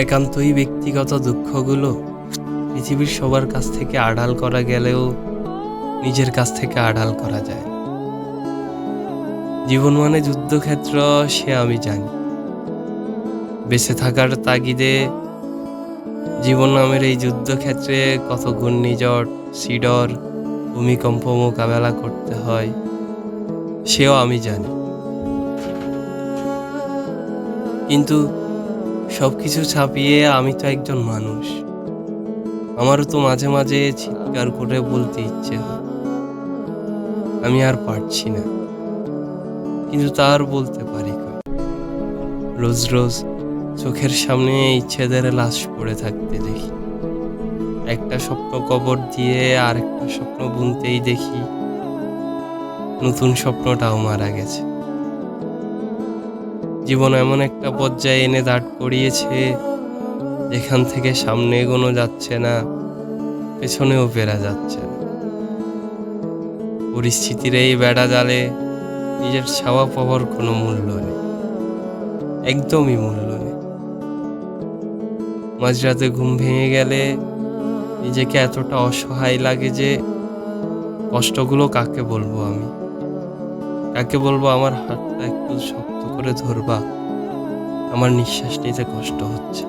একান্তই ব্যক্তিগত দুঃখগুলো পৃথিবীর সবার কাছ থেকে আড়াল করা গেলেও নিজের কাছ থেকে আড়াল করা যায় না। জীবন মানে যুদ্ধক্ষেত্র, সে আমি জানি। বেঁচে থাকার তাগিদে জীবন নামের এই যুদ্ধক্ষেত্রে কত ঘূর্ণিঝড়, সিডর, ভূমিকম্প মোকাবেলা করতে হয়, সেও আমি জানি। কিন্তু সবকিছু ছাপিয়ে আমি তো একজন মানুষ। আমারও তো মাঝে মাঝে চিৎকার করে বলতে ইচ্ছে হয়, আমি আর পারছি না। কিন্তু তার বলতে পারি কই? রোজ রোজ চোখের সামনে ইচ্ছেদের লাশ পড়ে থাকতে দেখি। একটা স্বপ্ন কবর দিয়ে আরেকটা স্বপ্ন বুনতেই দেখি নতুন স্বপ্নটাও মারা গেছে। জীবন এমন একটা পর্যায়ে এনে দাঁড় করিয়েছে, যেখান থেকে সামনে এগোনো যাচ্ছে না, পেছনেও ফেরা যাচ্ছে না। পরিস্থিতির এই বেড়া জালে নিজের ছাওয়া পাওয়ার কোনো মূল্য নেই, একদমই মূল্য নেই। মাঝরাতে ঘুম ভেঙে গেলে নিজেকে এতটা অসহায় লাগে যে কষ্টগুলো কাকে বলবো আমি? কাকে বলবো আমার হাতটা একটু শক্ত করে ধরবা? আমার নিঃশ্বাস নিতে কষ্ট হচ্ছে।